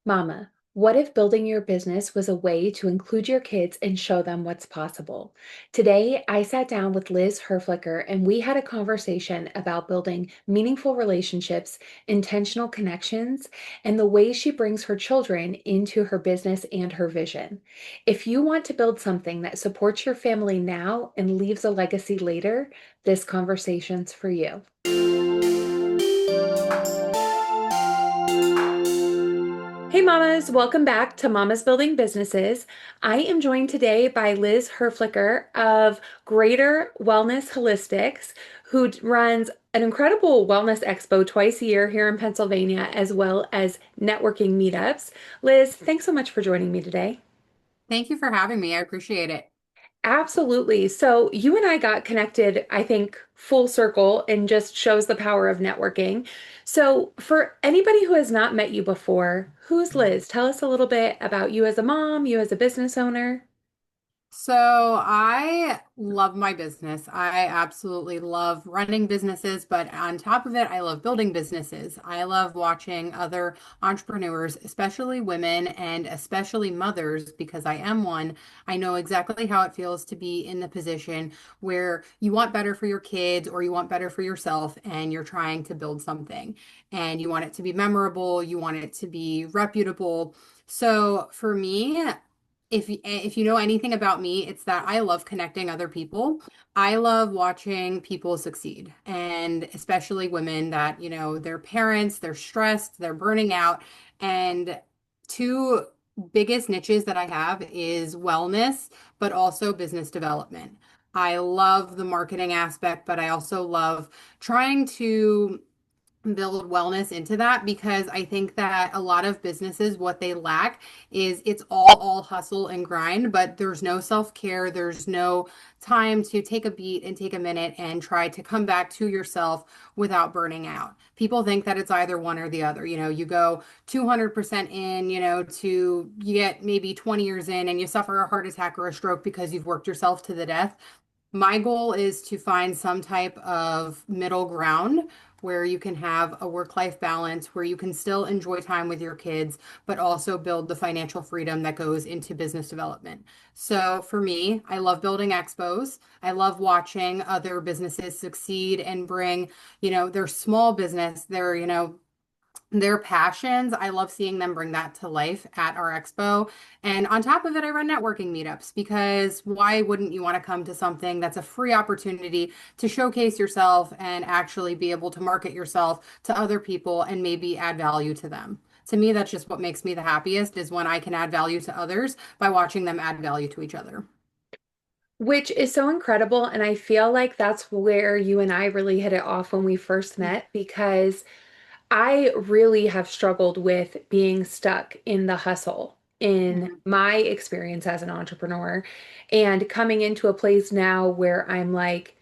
Mama, what if building your business was a way to include your kids and show them what's possible? Today, I sat down with Liz Herflicker and we had a conversation about building meaningful relationships, intentional connections, and the way she brings her children into her business and her vision. If you want to build something that supports your family now and leaves a legacy later, this conversation's for you. Hey, mamas, welcome back to Mamas Building Businesses. I am joined today by Liz Herflicker of Greater Wellness Holistics, who runs an incredible wellness expo twice a year here in Pennsylvania, as well as networking meetups. Liz, thanks so much for joining me today. Thank you for having me. I appreciate it. Absolutely. So you and I got connected, I think, full circle and just shows the power of networking. So for anybody who has not met you before, who's Liz? Tell us a little bit about you as a mom, you as a business owner. So I love my business. I absolutely love running businesses, but on top of it, I love building businesses. I love watching other entrepreneurs, especially women and especially mothers, because I am one. I know exactly how it feels to be in the position where you want better for your kids or you want better for yourself and you're trying to build something and you want it to be memorable, you want it to be reputable. So for me, if you know anything about me, it's that I love connecting other people. I love watching people succeed, and especially women that, their parents, they're stressed, they're burning out. And two biggest niches that I have is wellness, but also business development. I love the marketing aspect, but I also love trying to build wellness into that because I think that a lot of businesses, what they lack is it's all hustle and grind, but there's no self-care, there's no time to take a beat and take a minute and try to come back to yourself without burning out. People think that it's either one or the other. You go 200% in, to you get maybe 20 years in and you suffer a heart attack or a stroke because you've worked yourself to the death. My goal is to find some type of middle ground where you can have a work-life balance, where you can still enjoy time with your kids, but also build the financial freedom that goes into business development. So for me, I love building expos. I love watching other businesses succeed and bring, their small business, their passions. I love seeing them bring that to life at our expo. And on top of it, I run networking meetups because why wouldn't you want to come to something that's a free opportunity to showcase yourself and actually be able to market yourself to other people and maybe add value to them? To me, that's just what makes me the happiest is when I can add value to others by watching them add value to each other. Which is so incredible. And I feel like that's where you and I really hit it off when we first met because I really have struggled with being stuck in the hustle in Mhm. my experience as an entrepreneur and coming into a place now where I'm like,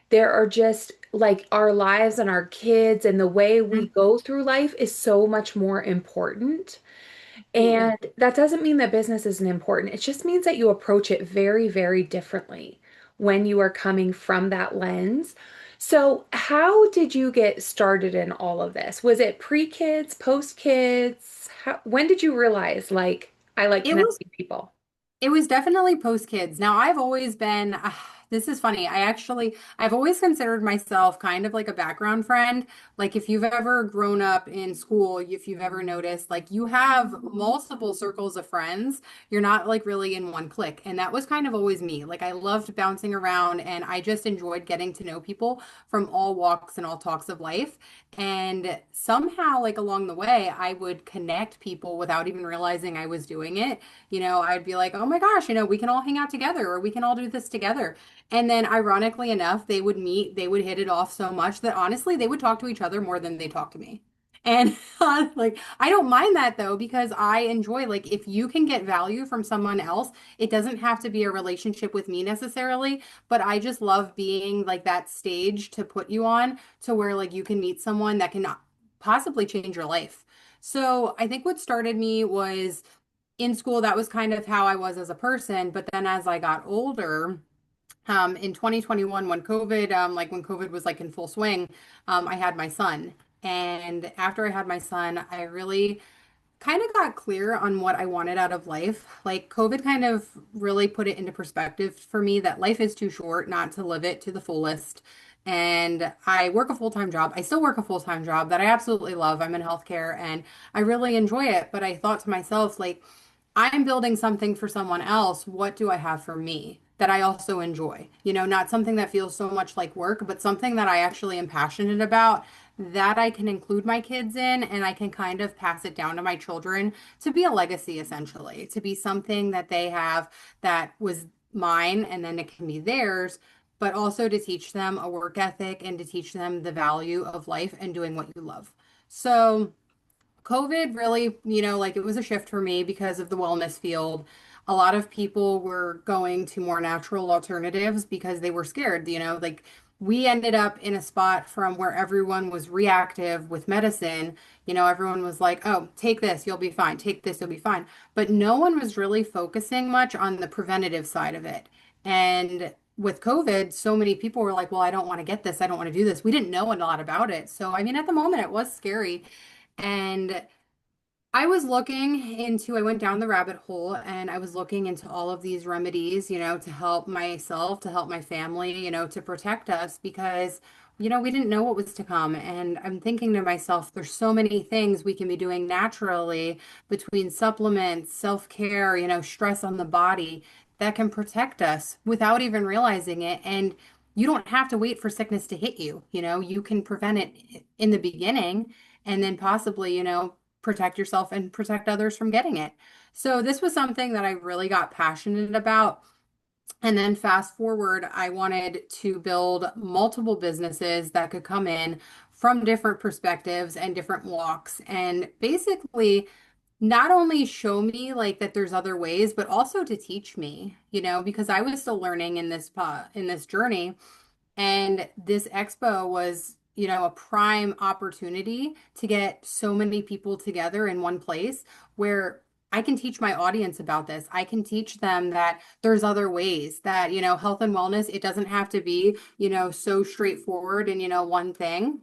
there are just like our lives and our kids and the way we go through life is so much more important. Absolutely. And that doesn't mean that business isn't important. It just means that you approach it very, very differently when you are coming from that lens. So, how did you get started in all of this? Was it pre-kids, post-kids? When did you realize, like, I like It was connecting people? It was definitely post kids. Now, I've always been, this is funny. I've always considered myself kind of like a background friend. Like, if you've ever grown up in school, if you've ever noticed, like, you have multiple circles of friends. You're not like really in one clique. And that was kind of always me. Like, I loved bouncing around and I just enjoyed getting to know people from all walks and all talks of life. And somehow, like, along the way, I would connect people without even realizing I was doing it. I'd be like, oh my gosh, we can all hang out together or we can all do this together. And then ironically enough, they would meet, they would hit it off so much that honestly, they would talk to each other more than they talk to me. And like, I don't mind that though, because I enjoy, like, if you can get value from someone else, it doesn't have to be a relationship with me necessarily, but I just love being like that stage to put you on to where like you can meet someone that can possibly change your life. So I think what started me was in school, that was kind of how I was as a person. But then as I got older, in 2021, when COVID was like in full swing, I had my son. And after I had my son, I really kind of got clear on what I wanted out of life. Like COVID kind of really put it into perspective for me that life is too short not to live it to the fullest. And I work a full-time job. I still work a full-time job that I absolutely love. I'm in healthcare and I really enjoy it. But I thought to myself, like, I'm building something for someone else. What do I have for me that I also enjoy? Not something that feels so much like work, but something that I actually am passionate about that I can include my kids in and I can kind of pass it down to my children to be a legacy, essentially, to be something that they have that was mine and then it can be theirs, but also to teach them a work ethic and to teach them the value of life and doing what you love. So, COVID really, like it was a shift for me because of the wellness field. A lot of people were going to more natural alternatives because they were scared, like we ended up in a spot from where everyone was reactive with medicine. Everyone was like, "Oh, take this, you'll be fine. Take this, you'll be fine." But no one was really focusing much on the preventative side of it. And with COVID, so many people were like, "Well, I don't want to get this. I don't want to do this." We didn't know a lot about it. So, I mean, at the moment, it was scary. And I went down the rabbit hole and I was looking into all of these remedies, to help myself, to help my family, to protect us because, we didn't know what was to come. And I'm thinking to myself, there's so many things we can be doing naturally between supplements, self-care, stress on the body that can protect us without even realizing it. And you don't have to wait for sickness to hit you, you can prevent it in the beginning and then possibly, protect yourself and protect others from getting it. So this was something that I really got passionate about. And then fast forward, I wanted to build multiple businesses that could come in from different perspectives and different walks and basically not only show me like that there's other ways, but also to teach me, because I was still learning in this journey. And this expo was, a prime opportunity to get so many people together in one place where I can teach my audience about this. I can teach them that there's other ways that, health and wellness, it doesn't have to be, so straightforward and, one thing.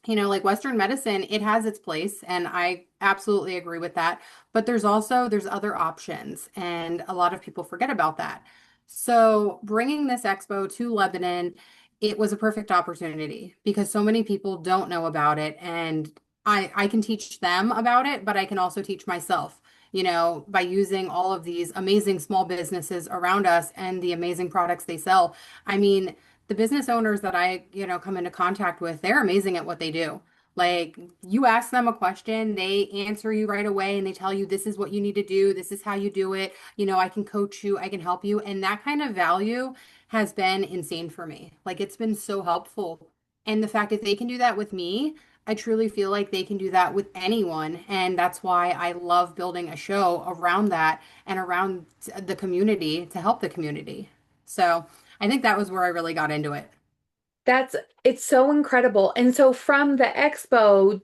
Like Western medicine, it has its place, and I absolutely agree with that. But there's other options, and a lot of people forget about that. So bringing this expo to Lebanon, it was a perfect opportunity because so many people don't know about it, and I can teach them about it, but I can also teach myself, by using all of these amazing small businesses around us and the amazing products they sell. I mean, the business owners that I, come into contact with, they're amazing at what they do. Like you ask them a question, they answer you right away and they tell you this is what you need to do, this is how you do it. I can coach you, I can help you. And that kind of value has been insane for me. Like it's been so helpful. And the fact that they can do that with me, I truly feel like they can do that with anyone. And that's why I love building a show around that and around the community to help the community. So, I think that was where I really got into it. That's it's so incredible. And so from the expo,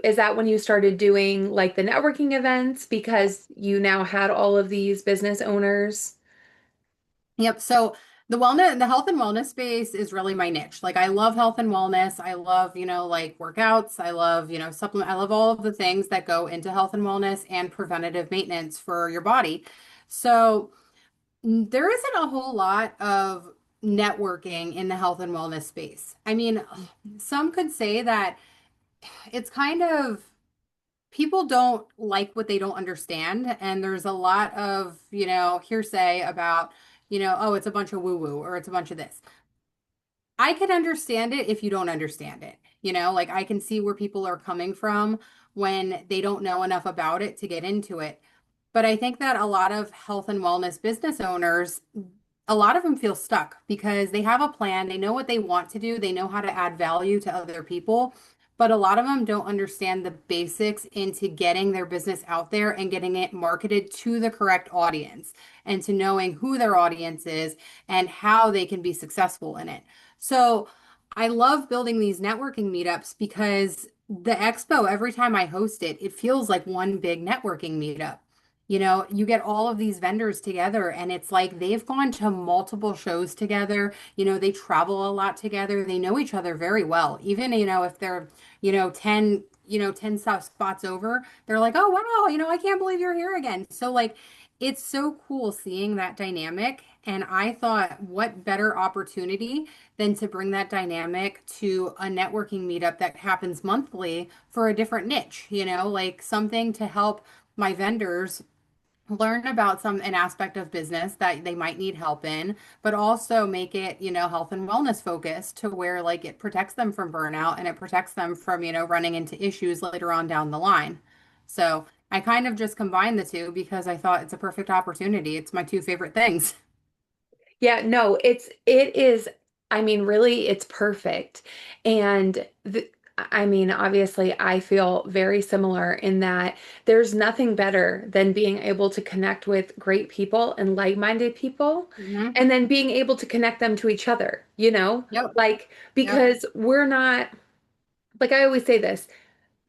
is that when you started doing like the networking events because you now had all of these business owners? Yep. So the health and wellness space is really my niche. Like I love health and wellness. I love, like workouts. I love, supplement. I love all of the things that go into health and wellness and preventative maintenance for your body. So there isn't a whole lot of networking in the health and wellness space. I mean, some could say that it's kind of people don't like what they don't understand. And there's a lot of, hearsay about, oh, it's a bunch of woo-woo or it's a bunch of this. I can understand it if you don't understand it. Like I can see where people are coming from when they don't know enough about it to get into it. But I think that a lot of health and wellness business owners, a lot of them feel stuck because they have a plan, they know what they want to do, they know how to add value to other people, but a lot of them don't understand the basics into getting their business out there and getting it marketed to the correct audience and to knowing who their audience is and how they can be successful in it. So I love building these networking meetups because the expo, every time I host it, it feels like one big networking meetup. You get all of these vendors together, and it's like they've gone to multiple shows together. They travel a lot together. They know each other very well. Even, if they're, 10 10 spots over, they're like, "Oh, wow, I can't believe you're here again." So like it's so cool seeing that dynamic. And I thought, what better opportunity than to bring that dynamic to a networking meetup that happens monthly for a different niche, like something to help my vendors learn about an aspect of business that they might need help in, but also make it, health and wellness focused to where like it protects them from burnout and it protects them from, running into issues later on down the line. So I kind of just combined the two because I thought it's a perfect opportunity. It's my two favorite things. Yeah, no, it is, I mean, really it's perfect. And I mean, obviously I feel very similar in that there's nothing better than being able to connect with great people and like-minded people Hmm. and then being able to connect them to each other, Yep. like Yep. because we're not, like I always say this,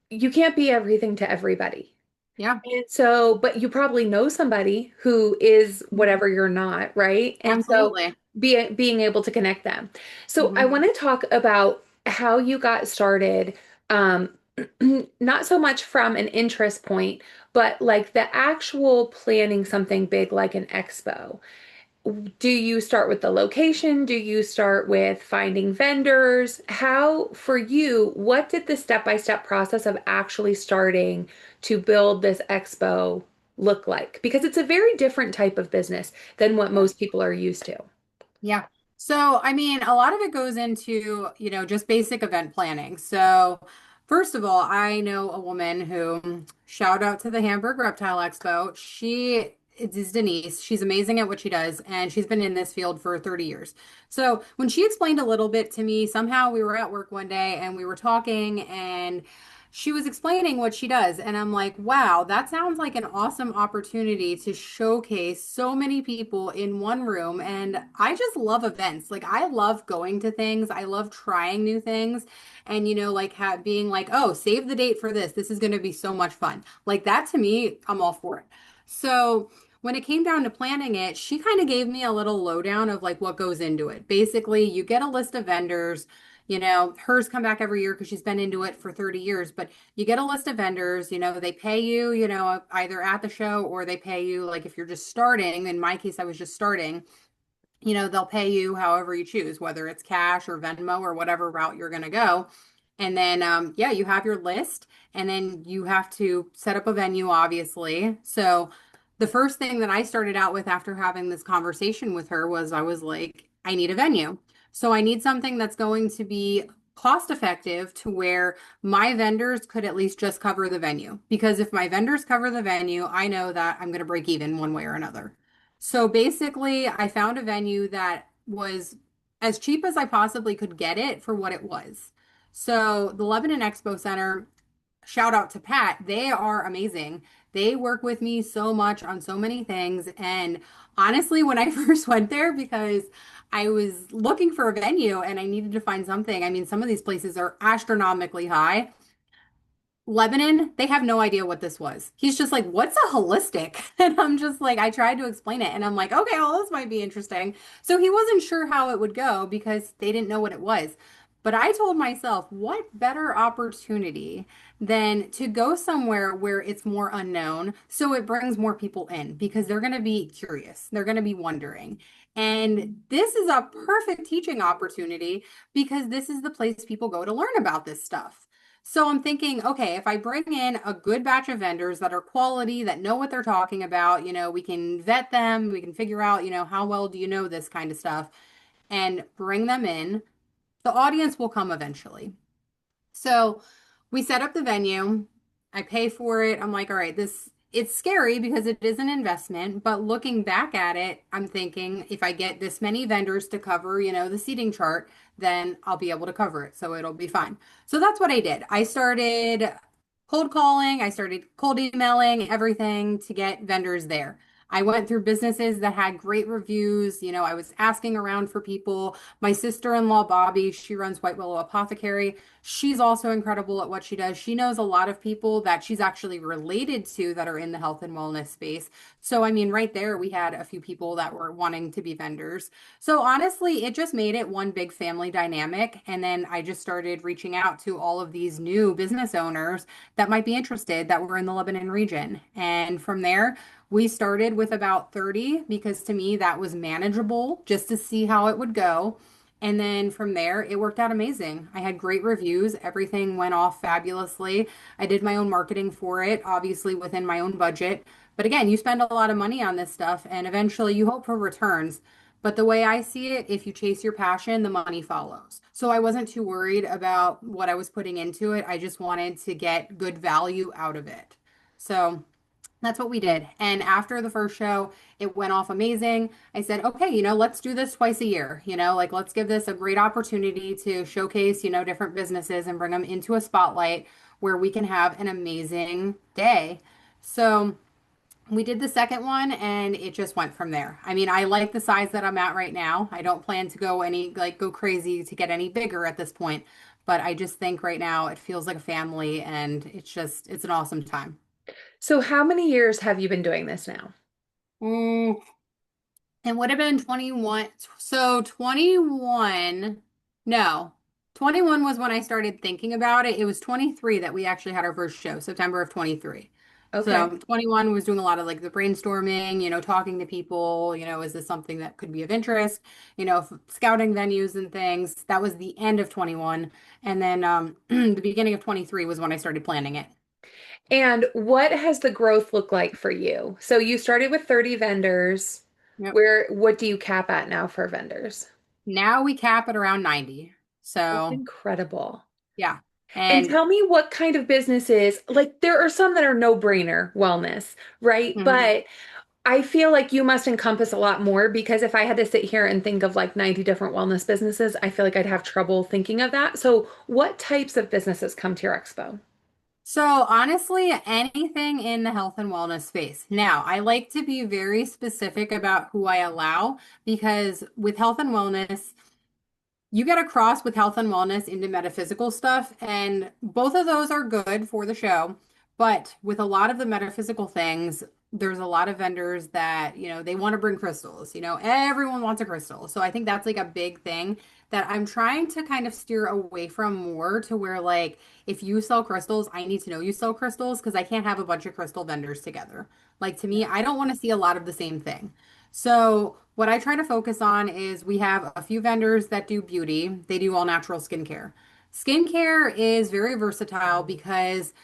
you can't be everything to everybody. Yeah. And so, but you probably know somebody who is whatever you're not, right? And so Absolutely. being able to connect them. So I Hmm. want to talk about how you got started, um, not so much from an interest point, but like the actual planning something big like an expo. Do you start with the location? Do you start with finding vendors? How, for you, what did the step-by-step process of actually starting to build this expo look like? Because it's a very different type of business than what most people are used to. Yeah. So, I mean, a lot of it goes into, just basic event planning. So, first of all, I know a woman who, shout out to the Hamburg Reptile Expo. She is Denise. She's amazing at what she does, and she's been in this field for 30 years. So, when she explained a little bit to me, somehow we were at work one day and we were talking, and she was explaining what she does. And I'm like, wow, that sounds like an awesome opportunity to showcase so many people in one room. And I just love events. Like, I love going to things, I love trying new things. And, like being like, oh, save the date for this. This is going to be so much fun. Like, that to me, I'm all for it. So, when it came down to planning it, she kind of gave me a little lowdown of like what goes into it. Basically, you get a list of vendors. Hers come back every year because she's been into it for 30 years, but you get a list of vendors, they pay you, either at the show or they pay you, like if you're just starting. In my case, I was just starting. They'll pay you however you choose, whether it's cash or Venmo or whatever route you're going to go. And then, yeah, you have your list and then you have to set up a venue, obviously. So the first thing that I started out with after having this conversation with her was I was like, I need a venue. So I need something that's going to be cost effective to where my vendors could at least just cover the venue. Because if my vendors cover the venue, I know that I'm going to break even one way or another. So basically, I found a venue that was as cheap as I possibly could get it for what it was. So the Lebanon Expo Center, shout out to Pat, they are amazing. They work with me so much on so many things. And honestly, when I first went there, because I was looking for a venue and I needed to find something, I mean, some of these places are astronomically high. Lebanon, they have no idea what this was. He's just like, what's a holistic? And I'm just like, I tried to explain it and I'm like, okay, well, this might be interesting. So he wasn't sure how it would go because they didn't know what it was. But I told myself, what better opportunity than to go somewhere where it's more unknown so it brings more people in because they're going to be curious. They're going to be wondering. And this is a perfect teaching opportunity because this is the place people go to learn about this stuff. So I'm thinking, okay, if I bring in a good batch of vendors that are quality, that know what they're talking about, we can vet them, we can figure out, how well do you know this kind of stuff, and bring them in, the audience will come eventually. So we set up the venue. I pay for it. I'm like, all right, it's scary because it is an investment, but looking back at it, I'm thinking if I get this many vendors to cover, the seating chart, then I'll be able to cover it. So it'll be fine. So that's what I did. I started cold calling, I started cold emailing, everything to get vendors there. I went through businesses that had great reviews. I was asking around for people. My sister-in-law, Bobby, she runs White Willow Apothecary. She's also incredible at what she does. She knows a lot of people that she's actually related to that are in the health and wellness space. So, I mean, right there, we had a few people that were wanting to be vendors. So, honestly, it just made it one big family dynamic. And then I just started reaching out to all of these new business owners that might be interested that were in the Lebanon region. And from there, we started with about 30 because to me that was manageable just to see how it would go. And then from there, it worked out amazing. I had great reviews. Everything went off fabulously. I did my own marketing for it, obviously within my own budget. But again, you spend a lot of money on this stuff and eventually you hope for returns. But the way I see it, if you chase your passion, the money follows. So I wasn't too worried about what I was putting into it. I just wanted to get good value out of it. So that's what we did. And after the first show, it went off amazing. I said, okay, let's do this twice a year. Like let's give this a great opportunity to showcase, different businesses and bring them into a spotlight where we can have an amazing day. So we did the second one and it just went from there. I mean, I like the size that I'm at right now. I don't plan to go crazy to get any bigger at this point, but I just think right now it feels like a family and it's an awesome time. So, how many years have you been doing this now? Mm, it would have been 21. So 21, no, 21 was when I started thinking about it. It was 23 that we actually had our first show, September of 23. Okay. So 21 was doing a lot of like the brainstorming, talking to people, is this something that could be of interest, scouting venues and things. That was the end of 21. And then the beginning of 23 was when I started planning it. And what has the growth looked like for you? So, you started with 30 vendors. Yep. What do you cap at now for vendors? Now we cap at around 90. That's So incredible. yeah. And And tell me what kind of businesses, like there are some that are no-brainer wellness, right? mhm. But I feel like you must encompass a lot more because if I had to sit here and think of like 90 different wellness businesses, I feel like I'd have trouble thinking of that. So, what types of businesses come to your expo? So honestly, anything in the health and wellness space. Now, I like to be very specific about who I allow because with health and wellness, you get a cross with health and wellness into metaphysical stuff, and both of those are good for the show. But with a lot of the metaphysical things, there's a lot of vendors that, they want to bring crystals. Everyone wants a crystal. So I think that's like a big thing that I'm trying to kind of steer away from more to where, like, if you sell crystals, I need to know you sell crystals because I can't have a bunch of crystal vendors together. Like, to me, I don't want to see a lot of the same thing. So, what I try to focus on is we have a few vendors that do beauty. They do all natural skincare. Skincare is very versatile because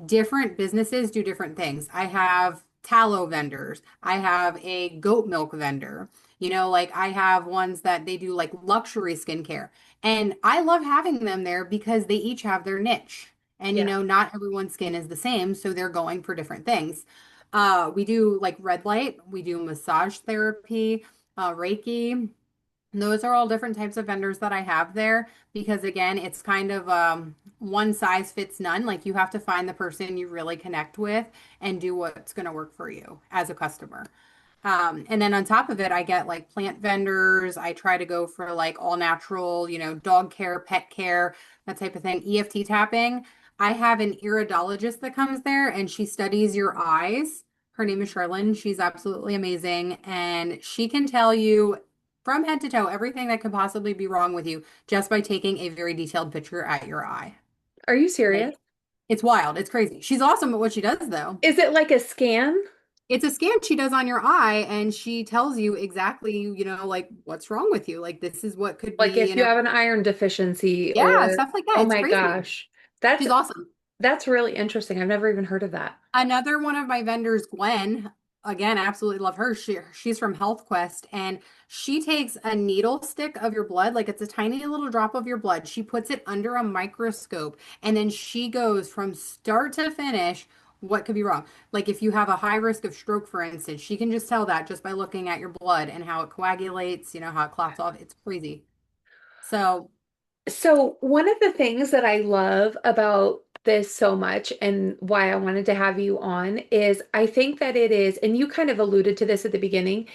different businesses do different things. I have tallow vendors. I have a goat milk vendor. Like I have ones that they do like luxury skincare. And I love having them there because they each have their niche. And Yeah. not everyone's skin is the same, so they're going for different things. We do like red light, we do massage therapy, Reiki. Those are all different types of vendors that I have there because again, it's kind of one size fits none. Like you have to find the person you really connect with and do what's going to work for you as a customer. And then on top of it, I get like plant vendors. I try to go for like all natural, dog care, pet care, that type of thing. EFT tapping. I have an iridologist that comes there and she studies your eyes. Her name is Sherlyn. She's absolutely amazing. And she can tell you from head to toe everything that could possibly be wrong with you just by taking a very detailed picture at your eye. Are you Like serious? it's wild. It's crazy. She's awesome at what she does, though. Is it like a scan? It's a scan she does on your eye, and she tells you exactly, like what's wrong with you. Like this is what could Like be, if you have an iron deficiency yeah, or stuff like that. oh It's my crazy. gosh. That's She's awesome. that's really interesting. I've never even heard of that. Another one of my vendors, Gwen, again, absolutely love her. She's from Health Quest, and she takes a needle stick of your blood, like it's a tiny little drop of your blood. She puts it under a microscope, and then she goes from start to finish. What could be wrong? Like if you have a high risk of stroke, for instance, she can just tell that just by looking at your blood and how it coagulates, how it clots off. It's crazy. So, So, one of the things that I love about this so much and why I wanted to have you on is I think that it is, and you kind of alluded to this at the beginning,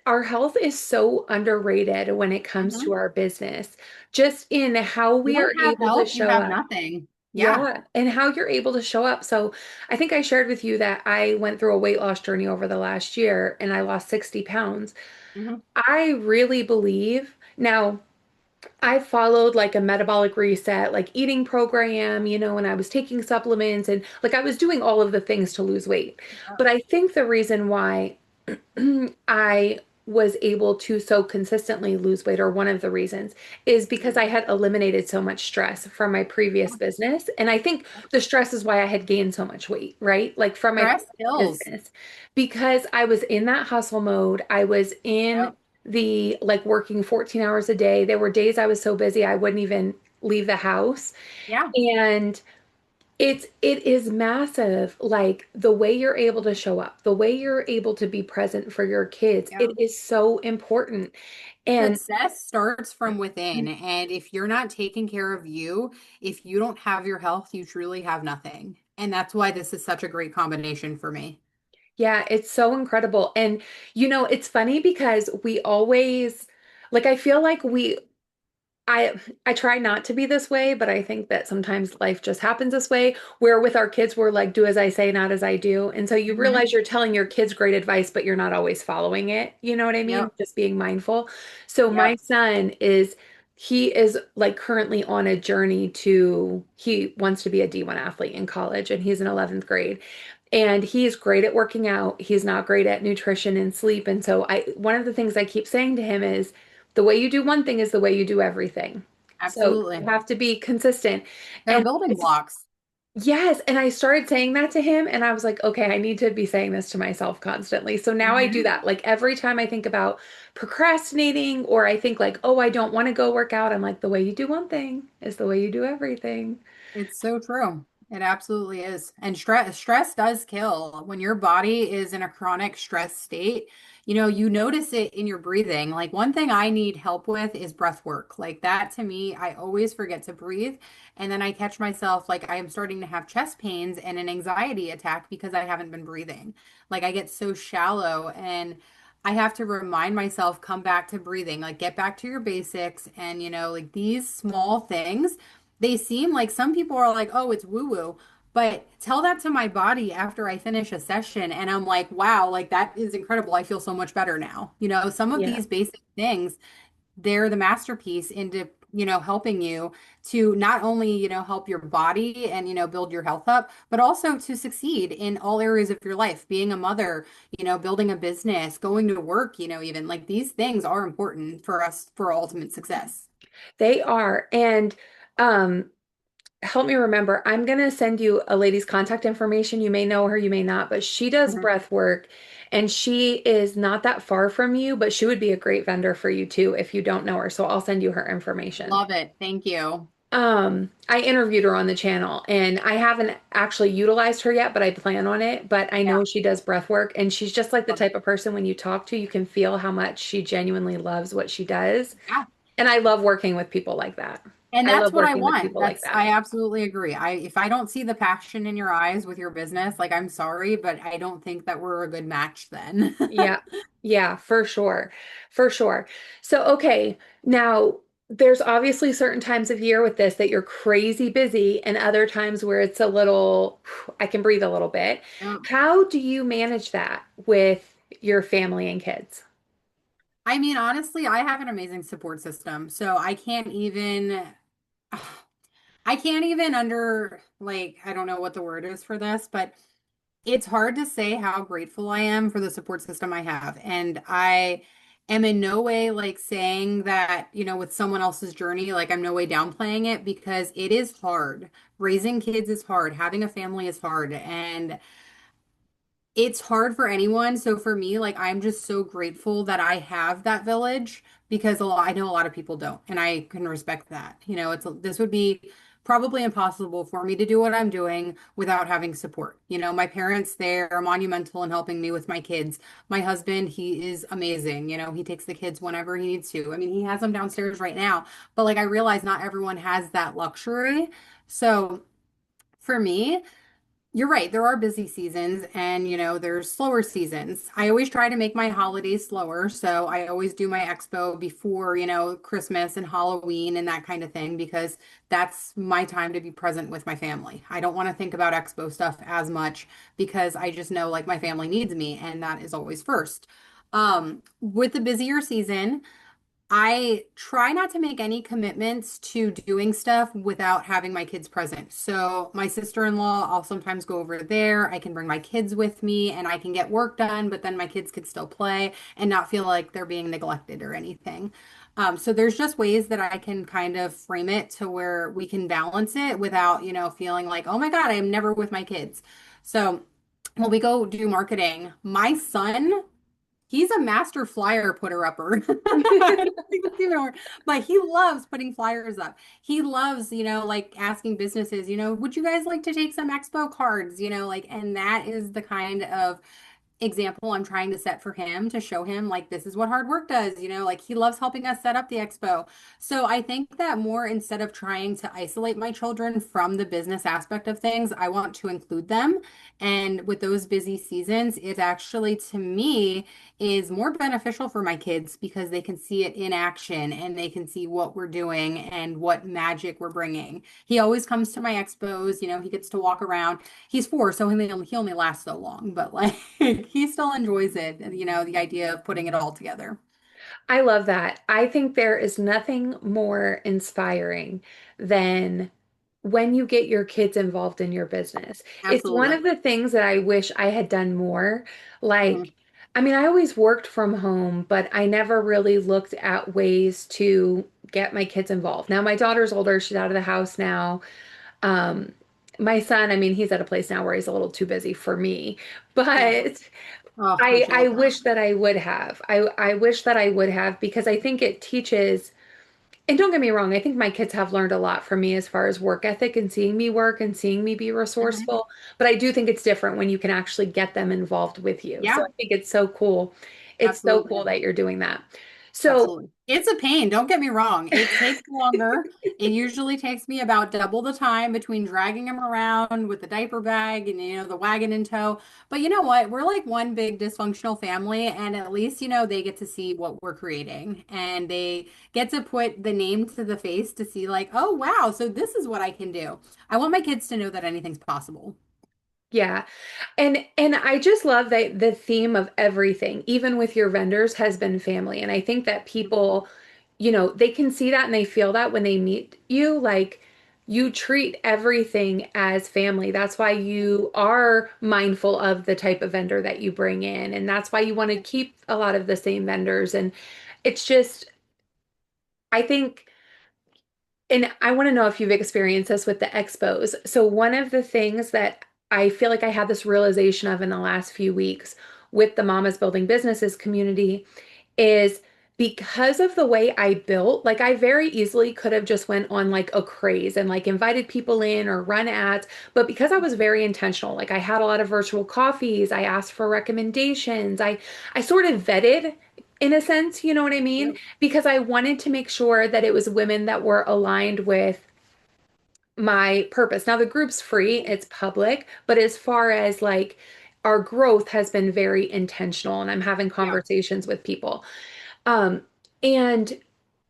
our health is so underrated when it comes to Mhm. our business, just in how You we are don't have able to health, you show have up. nothing. Yeah. Yeah, and how you're able to show up. So I think I shared with you that I went through a weight loss journey over the last year and I lost 60 pounds. Hmm. I really believe now. I followed like a metabolic reset, like eating program, and I was taking supplements and like I was doing all of the things to lose weight. But I think the reason why I was able to so consistently lose weight, or one of the reasons, is because I had eliminated so much stress from my previous business. And I think the stress is why I had gained so much weight, right? Like from my Stress previous kills. business, because I was in that hustle mode. I was in Yep. the like working 14 hours a day. There were days I was so busy I wouldn't even leave the house. Yeah. And it is massive, like the way you're able to show up, the way you're able to be present for your kids. Yeah. It is so important. And Success starts from within. And if you're not taking care of you, if you don't have your health, you truly have nothing. And that's why this is such a great combination for me. yeah, it's so incredible. And it's funny because we always like I feel like I I try not to be this way, but I think that sometimes life just happens this way, where with our kids we're like, do as I say, not as I do. And so you Hmm. realize you're telling your kids great advice, but you're not always following it. You know what I mean? Yep. Just being mindful. So my Yep. son he is like currently on a journey he wants to be a D1 athlete in college and he's in 11th grade. And he's great at working out. He's not great at nutrition and sleep. And so one of the things I keep saying to him is the way you do one thing is the way you do everything. So you Absolutely. have to be consistent. They're And building it's, blocks. yes, and I started saying that to him and I was like, okay, I need to be saying this to myself constantly. So now I do Hmm. that. Like every time I think about procrastinating or I think like, oh, I don't want to go work out, I'm like, the way you do one thing is the way you do everything. It's so true. It absolutely is. And stress does kill. When your body is in a chronic stress state, you notice it in your breathing. Like one thing I need help with is breath work. Like that to me, I always forget to breathe. And then I catch myself like I am starting to have chest pains and an anxiety attack because I haven't been breathing. Like I get so shallow and I have to remind myself, come back to breathing, like get back to your basics. And, like these small things they seem like some people are like, oh, it's woo-woo. But tell that to my body after I finish a session, and I'm like, wow, like that is incredible. I feel so much better now. Some of Yeah. these basic things, they're the masterpiece into, helping you to not only, help your body and, build your health up, but also to succeed in all areas of your life, being a mother, building a business, going to work, even like these things are important for us for ultimate success. They are. And um help me remember. I'm going to send you a lady's contact information. You may know her, you may not, but she does Mhm. breath work and she is not that far from you, but she would be a great vendor for you too if you don't know her. So I'll send you her information. Love it. Thank you. I interviewed her on the channel and I haven't actually utilized her yet, but I plan on it. But I Yeah. know she does breath work and she's just like the Love it. type of person when you talk to, you can feel how much she genuinely loves what she does. Yeah. And I love working with people like that. And I that's love what I working with want. people like That's that. I absolutely agree. If I don't see the passion in your eyes with your business, like I'm sorry, but I don't think that we're a good match then. Yeah. Yeah, for sure. For sure. So, okay, now there's obviously certain times of year with this that you're crazy busy and other times where it's a little, I can breathe a little bit. Yeah. How do you manage that with your family and kids? I mean, honestly, I have an amazing support system. So I can't even like I don't know what the word is for this, but it's hard to say how grateful I am for the support system I have. And I am in no way like saying that, with someone else's journey, like I'm no way downplaying it because it is hard. Raising kids is hard. Having a family is hard. And it's hard for anyone. So for me, like I'm just so grateful that I have that village because I know a lot of people don't, and I can respect that. This would be probably impossible for me to do what I'm doing without having support. My parents, they're monumental in helping me with my kids. My husband, he is amazing. He takes the kids whenever he needs to. I mean, he has them downstairs right now, but like I realize not everyone has that luxury. So for me, you're right. There are busy seasons and, there's slower seasons. I always try to make my holidays slower. So I always do my expo before, Christmas and Halloween and that kind of thing because that's my time to be present with my family. I don't want to think about expo stuff as much because I just know like my family needs me and that is always first. With the busier season, I try not to make any commitments to doing stuff without having my kids present. So, my sister-in-law, I'll sometimes go over there. I can bring my kids with me and I can get work done, but then my kids could still play and not feel like they're being neglected or anything. So there's just ways that I can kind of frame it to where we can balance it without, feeling like, oh my God, I am never with my kids. So when we go do marketing, my son he's a master flyer putter upper. I don't think that's even a word, but he loves putting flyers up. He loves, like asking businesses, would you guys like to take some expo cards? Like, and that is the kind of example I'm trying to set for him to show him like this is what hard work does, like he loves helping us set up the expo. So I think that more instead of trying to isolate my children from the business aspect of things, I want to include them. And with those busy seasons, it actually to me is more beneficial for my kids because they can see it in action and they can see what we're doing and what magic we're bringing. He always comes to my expos, he gets to walk around. He's 4, so he only lasts so long, but like he still enjoys it, and the idea of putting it all together. I love that. I think there is nothing more inspiring than when you get your kids involved in your business. It's one Absolutely. of the things that I wish I had done more. Mhm. Like, I mean, I always worked from home, but I never really looked at ways to get my kids involved. Now, my daughter's older, she's out of the house now. Um, my son, I mean, he's at a place now where he's a little too busy for me, Yeah. but Oh, I I feel that. wish that I would have. I wish that I would have because I think it teaches, and don't get me wrong, I think my kids have learned a lot from me as far as work ethic and seeing me work and seeing me be Mhm. resourceful. But I do think it's different when you can actually get them involved with you. So Yeah, I think it's so cool. It's so absolutely. cool that you're doing that. So Absolutely. It's a pain, don't get me wrong. It takes longer. It usually takes me about double the time between dragging him around with the diaper bag and the wagon in tow. But you know what? We're like one big dysfunctional family and at least they get to see what we're creating and they get to put the name to the face to see like, "Oh, wow, so this is what I can do." I want my kids to know that anything's possible. yeah. And I just love that the theme of everything, even with your vendors, has been family. And I think that people, they can see that and they feel that when they meet you, like you treat everything as family. That's why you are mindful of the type of vendor that you bring in. And that's why you want to keep a lot of the same vendors. And it's just, I think. And I want to know if you've experienced this with the expos. So, one of the things that I feel like I had this realization of in the last few weeks with the Mamas Building Businesses community is because of the way I built, like I very easily could have just went on like a craze and like invited people in or run ads, but because I was very intentional, like I had a lot of virtual coffees, I asked for recommendations, I sort of vetted in a sense, you know what I mean? Yep. Because I wanted to make sure that it was women that were aligned with my purpose. Now the group's free, it's public, but as far as like our growth has been very intentional and I'm having Yeah, conversations with people. Um, and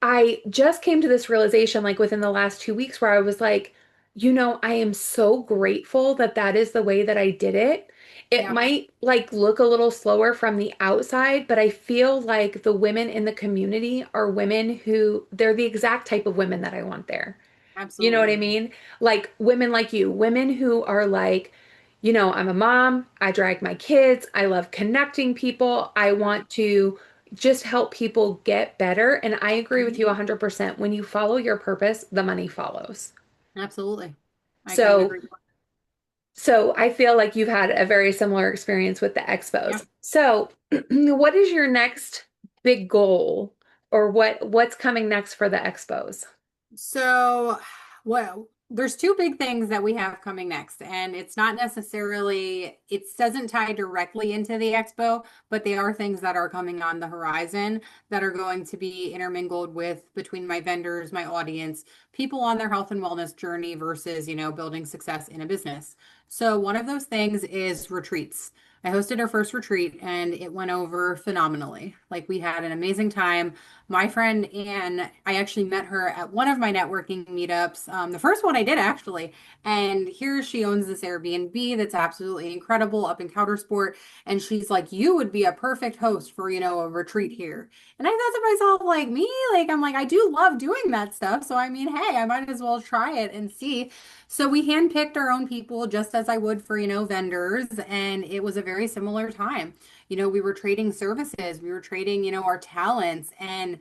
I just came to this realization like within the last 2 weeks where I was like, I am so grateful that that is the way that I did it. It yeah, might like look a little slower from the outside, but I feel like the women in the community are women who they're the exact type of women that I want there. You know what I absolutely. mean? Like women like you, women who are like, I'm a mom, I drag my kids, I love connecting people, I want to just help people get better. And I agree with Mhm. you 100%. When you follow your purpose, the money follows. Absolutely. I couldn't So, agree more. so I feel like you've had a very similar experience with the Yeah. expos. So, what is your next big goal or what's coming next for the expos? So, what? there's two big things that we have coming next, and it's not necessarily, it doesn't tie directly into the expo, but they are things that are coming on the horizon that are going to be intermingled with between my vendors, my audience, people on their health and wellness journey versus, building success in a business. So one of those things is retreats. I hosted our first retreat and it went over phenomenally. Like we had an amazing time. My friend Anne, I actually met her at one of my networking meetups, the first one I did actually. And here she owns this Airbnb that's absolutely incredible up in Countersport. And she's like, you would be a perfect host for, a retreat here. And I thought to myself, like, me, like, I'm like, I do love doing that stuff. So, I mean, hey, I might as well try it and see. So we handpicked our own people just as I would for, vendors. And it was a very similar time. We were trading services, we were trading, our talents. And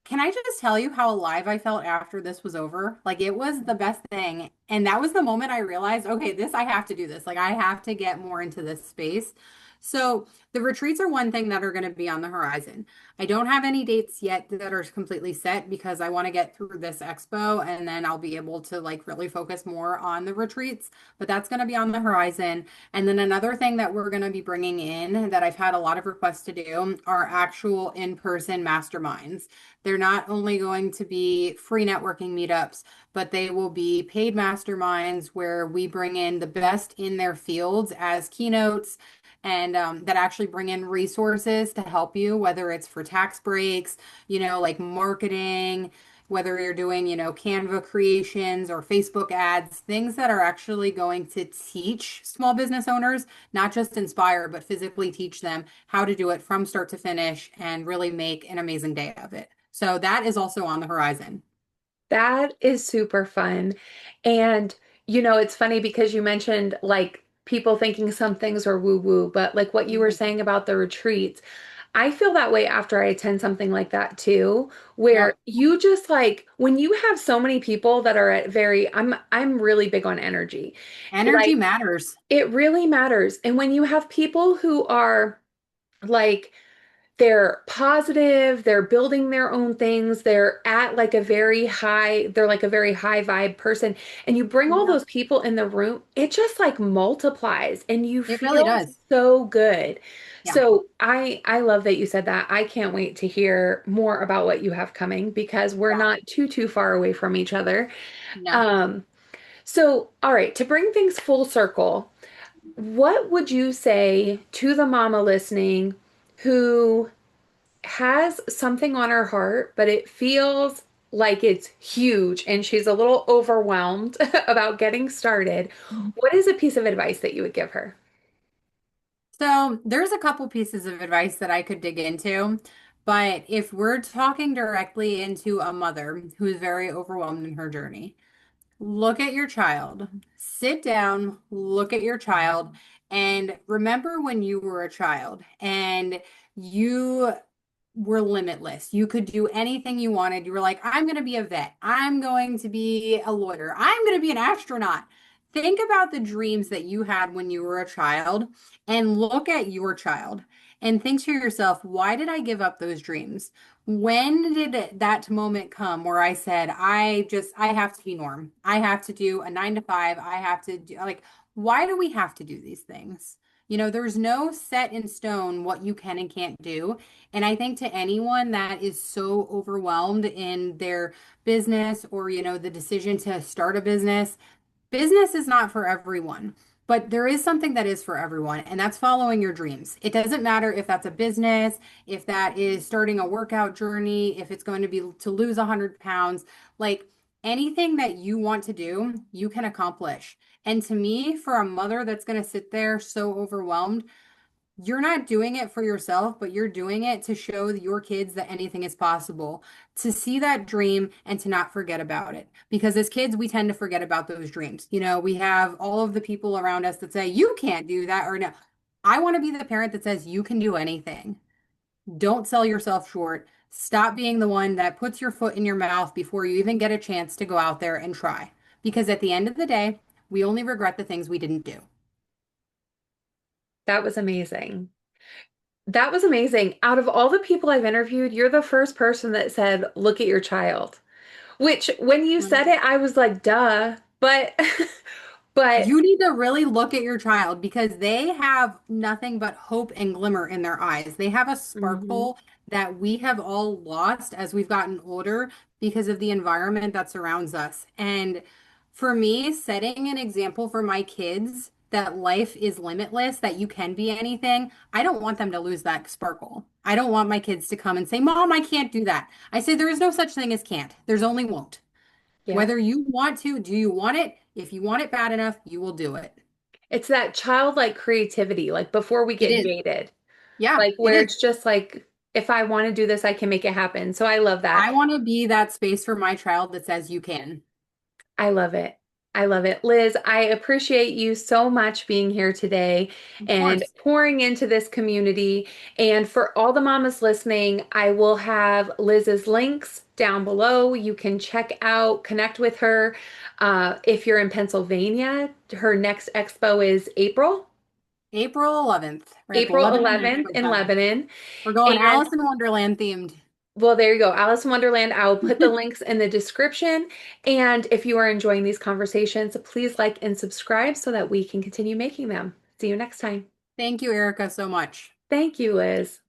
can I just tell you how alive I felt after this was over? Like it was the best thing. And that was the moment I realized, okay, I have to do this. Like I have to get more into this space. So the retreats are one thing that are going to be on the horizon. I don't have any dates yet that are completely set because I want to get through this expo and then I'll be able to like really focus more on the retreats, but that's going to be on the horizon. And then another thing that we're going to be bringing in that I've had a lot of requests to do are actual in-person masterminds. They're not only going to be free networking meetups, but they will be paid masterminds where we bring in the best in their fields as keynotes and that actually bring in resources to help you, whether it's for tax breaks, like marketing, whether you're doing, Canva creations or Facebook ads, things that are actually going to teach small business owners, not just inspire, but physically teach them how to do it from start to finish and really make an amazing day of it. So that is also on the horizon. That is super fun. And, it's funny because you mentioned like people thinking some things are woo woo, but like what you were Mhm. saying about the retreats, I feel that way after I attend something like that too, where Yep. you just like when you have so many people that are at very I'm really big on energy. Energy Like matters. it really matters. And when you have people who are like they're positive, they're building their own things, they're like a very high vibe person, and you bring all Yep. those people in the room, it just like multiplies and you It really feel does. so good. Yeah. So I love that you said that. I can't wait to hear more about what you have coming because we're Yeah. not too far away from each other. No. Um, so all right, to bring things full circle, what would you say to the mama listening who has something on her heart, but it feels like it's huge and she's a little overwhelmed about getting started? What is a piece of advice that you would give her? So there's a couple pieces of advice that I could dig into, but if we're talking directly into a mother who's very overwhelmed in her journey, look at your child. Sit down, look at your child, and remember when you were a child and you were limitless. You could do anything you wanted. You were like, I'm going to be a vet. I'm going to be a lawyer. I'm going to be an astronaut. Think about the dreams that you had when you were a child and look at your child and think to yourself, why did I give up those dreams? When did that moment come where I said, I have to be norm. I have to do a 9 to 5. I have to do, like, why do we have to do these things? There's no set in stone what you can and can't do. And I think to anyone that is so overwhelmed in their business or, the decision to start a business, business is not for everyone. But there is something that is for everyone, and that's following your dreams. It doesn't matter if that's a business, if that is starting a workout journey, if it's going to be to lose 100 pounds, like anything that you want to do, you can accomplish. And to me, for a mother that's going to sit there so overwhelmed, you're not doing it for yourself, but you're doing it to show your kids that anything is possible, to see that dream and to not forget about it. Because as kids, we tend to forget about those dreams. We have all of the people around us that say, you can't do that, or no. I want to be the parent that says, you can do anything. Don't sell yourself short. Stop being the one that puts your foot in your mouth before you even get a chance to go out there and try. Because at the end of the day, we only regret the things we didn't do. That was amazing. That was amazing. Out of all the people I've interviewed, you're the first person that said, look at your child. Which, when you said it, I was like, duh. But but You need to really look at your child because they have nothing but hope and glimmer in their eyes. They have a mhm, sparkle that we have all lost as we've gotten older because of the environment that surrounds us. And for me, setting an example for my kids that life is limitless, that you can be anything, I don't want them to lose that sparkle. I don't want my kids to come and say, Mom, I can't do that. I say, there is no such thing as can't, there's only won't. yeah. Whether you want to, do you want it? If you want it bad enough, you will do it. It's that childlike creativity, like before we It get is. jaded, Yeah, like it where is. it's just like, if I want to do this, I can make it happen. So I love that. I want to be that space for my child that says you can. I love it. I love it. Liz, I appreciate you so much being here today Of and course. pouring into this community. And for all the mamas listening, I will have Liz's links down below. You can check out, connect with her. If you're in Pennsylvania, her next expo is April 11th. We're at the April Lebanon 11th Expo in Center. Lebanon. We're going And Alice in Wonderland themed. well, there you go. Alice in Wonderland. I will put the links in the description. And if you are enjoying these conversations, please like and subscribe so that we can continue making them. See you next time. Thank you, Erica, so much. Thank you, Liz.